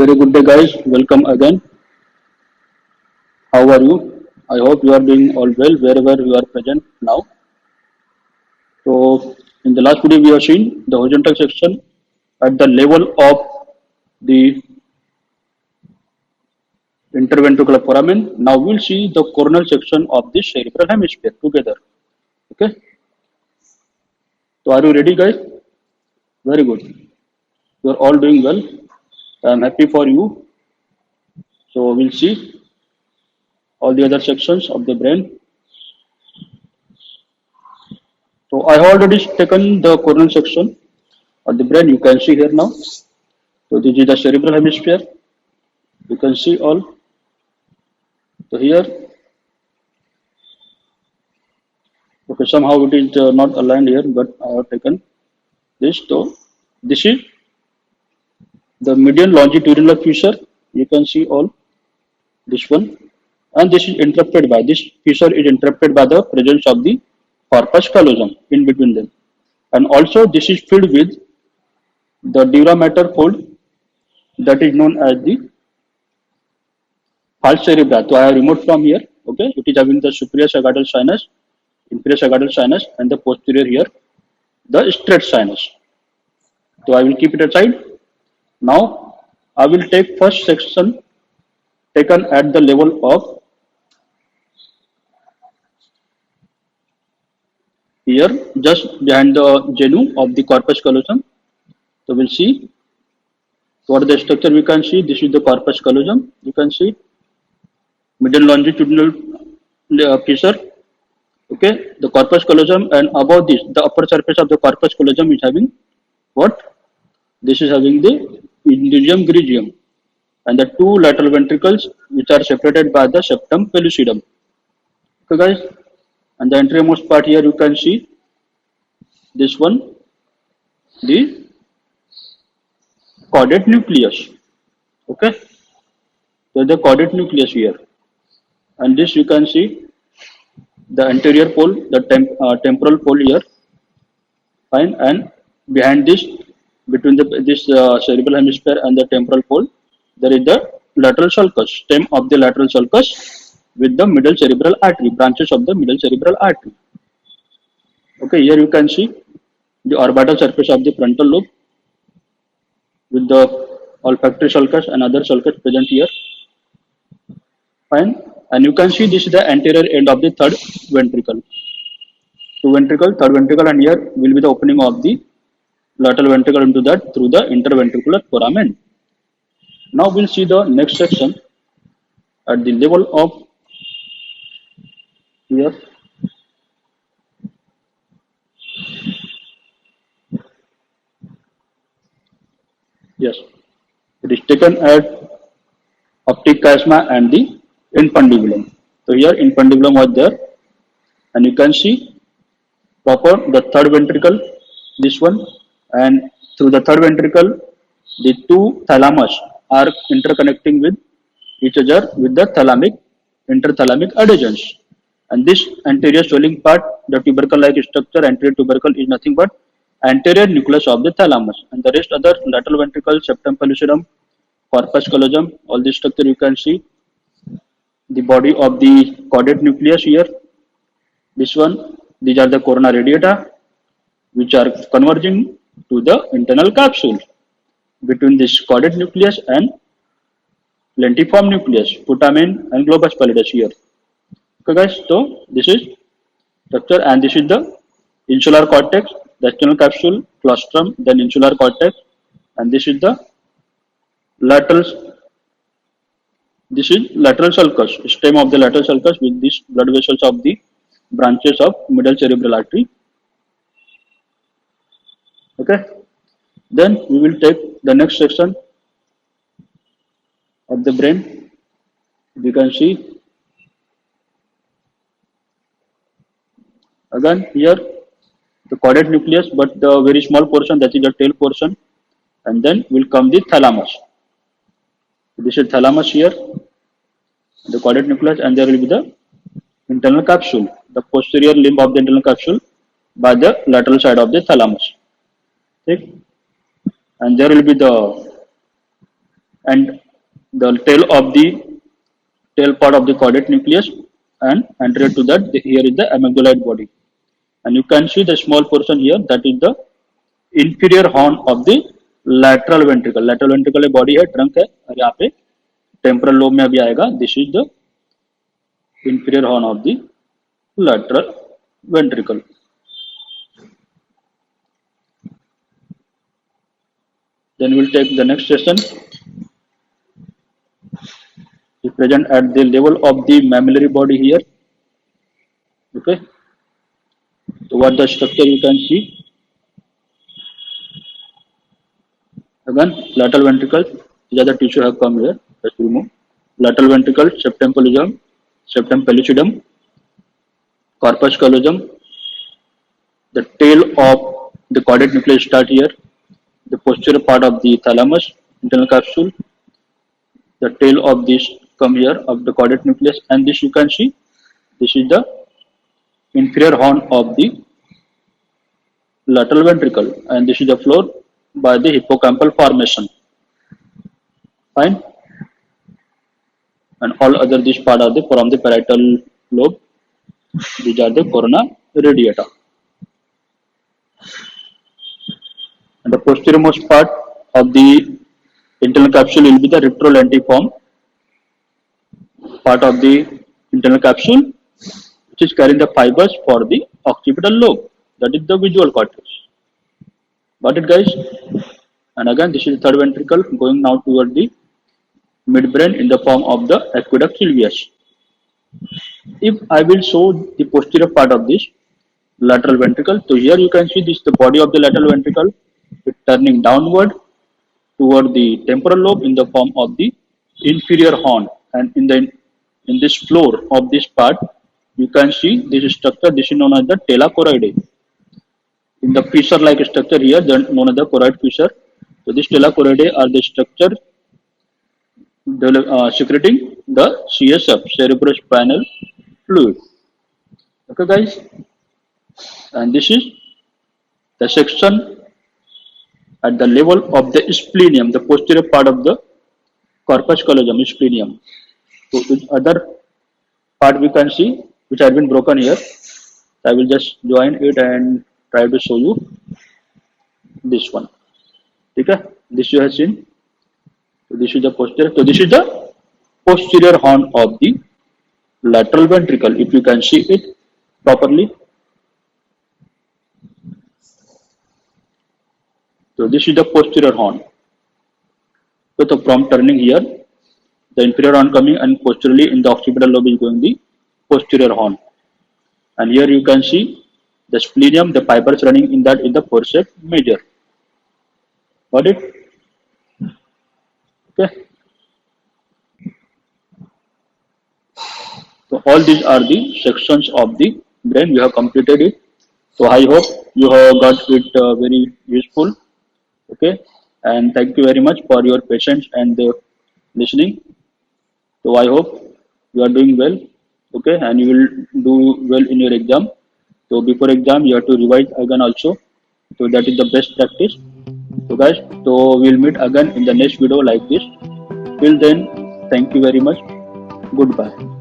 Very good day, guys. Welcome again. How are you? I hope you are doing all well wherever you are present now. So, in the last video, we have seen the horizontal section at the level of the interventricular foramen. Now, we'll see the coronal section of the cerebral hemisphere together. Okay. So, are you ready, guys? Very good. You are all doing well. I am happy for you. So, we'll see all the other sections of the brain. So I have already taken the coronal section of the brain. You can see here now. So this is the cerebral hemisphere. You can see all. So here, okay, somehow it is not aligned here, but I have taken this. So this is the median longitudinal fissure. You can see all this one, and this is interrupted by this fissure is interrupted by the presence of the corpus callosum in between them, and also this is filled with the dura mater fold that is known as the false cerebra. So I have removed from here. Okay, it is having the superior sagittal sinus, inferior sagittal sinus, and the posterior here, the straight sinus. So I will keep it aside. Now I will take first section taken at the level of here, just behind the genu of the corpus callosum. So we'll see what the structure we can see. This is the corpus callosum. You can see middle longitudinal fissure. Okay, the corpus callosum, and above this, the upper surface of the corpus callosum is having what? This is having the indusium grigium, and the two lateral ventricles which are separated by the septum pellucidum. Okay, guys, and the anteriormost part here you can see this one, the caudate nucleus. Okay, so the caudate nucleus here, and this you can see the anterior pole, the temporal pole here, fine, and behind this, between this cerebral hemisphere and the temporal pole, there is the lateral sulcus, stem of the lateral sulcus with the middle cerebral artery, branches of the middle cerebral artery. Okay, here you can see the orbital surface of the frontal lobe with the olfactory sulcus and other sulcus present here. Fine, and you can see this is the anterior end of the third ventricle. Two ventricle, third ventricle, and here will be the opening of the lateral ventricle into that through the interventricular foramen. Now we'll see the next section at the level of here. Yes, it is taken at optic chiasma and the infundibulum. So here infundibulum was there, and you can see proper the third ventricle, this one, and through the third ventricle, the two thalamus are interconnecting with each other with the interthalamic adhesions. And this anterior swelling part, the tubercle-like structure, anterior tubercle is nothing but anterior nucleus of the thalamus, and the rest other lateral ventricle, septum pellucidum, corpus callosum, all this structure you can see. The body of the caudate nucleus here, this one, these are the corona radiata, which are converging to the internal capsule between this caudate nucleus and lentiform nucleus, putamen and globus pallidus here. Okay, guys, so this is structure, and this is the insular cortex, the external capsule, claustrum, then insular cortex, and this is the lateral. This is lateral sulcus, stem of the lateral sulcus with these blood vessels of the branches of middle cerebral artery. Okay, then we will take the next section of the brain. You can see again here the caudate nucleus, but the very small portion, that is the tail portion, and then will come the thalamus. This is thalamus here, the caudate nucleus, and there will be the internal capsule, the posterior limb of the internal capsule by the lateral side of the thalamus. Okay? And there will be the and the tail part of the caudate nucleus, and anterior to that here is the amygdaloid body, and you can see the small portion here, that is the inferior horn of the lateral ventricle. lateral ventricle एक body है, trunk है, और यहाँ पे temporal lobe में अभी आएगा. This is the inferior horn of the lateral ventricle. Then we'll take the next session. Is present at the level of the mammillary body here. Okay. So what the structure you can see. Again, lateral ventricle. These are the tissue have come here. Let's remove. Lateral ventricle, septum pellucidum, corpus callosum. The tail of the caudate nucleus start here. The posterior part of the thalamus, internal capsule. The tail of this come here of the caudate nucleus, and this you can see. This is the inferior horn of the lateral ventricle, and this is the floor by the hippocampal formation. Fine. And all other this part are the from the parietal lobe. These are the corona radiata. And the posteriormost part of the internal capsule will be the retrolentiform part of the internal capsule, which is carrying the fibers for the occipital lobe, that is the visual cortex. Got it, guys? And again, this is the third ventricle going now toward the midbrain in the form of the aqueduct sylvius. If I will show the posterior part of this lateral ventricle, so here you can see this the body of the lateral ventricle, it turning downward toward the temporal lobe in the form of the inferior horn, and in this floor of this part you can see this structure. This is known as the tela choroidae. In the fissure like structure here, known as the choroid fissure. So this tela choroidae are the structure secreting the CSF, cerebrospinal fluid. Okay, guys, and this is the section at the level of the splenium, the posterior part of the corpus callosum, splenium. So this other part we can see, which has been broken here. I will just join it and try to show you this one. Okay, this you have seen. So this is the posterior. So this is the posterior horn of the lateral ventricle. If you can see it properly. So this is the posterior horn. So from turning here, the inferior horn coming, and posteriorly in the occipital lobe is going the posterior horn. And here you can see the splenium, the fibers running in that is the forceps major. Got it? Okay. So all these are the sections of the brain. We have completed it. So I hope you have got it very useful. Okay, and thank you very much for your patience and listening. So I hope you are doing well. Okay, and you will do well in your exam. So before exam you have to revise again also. So that is the best practice. So guys, so we'll meet again in the next video like this. Till then, thank you very much. Goodbye.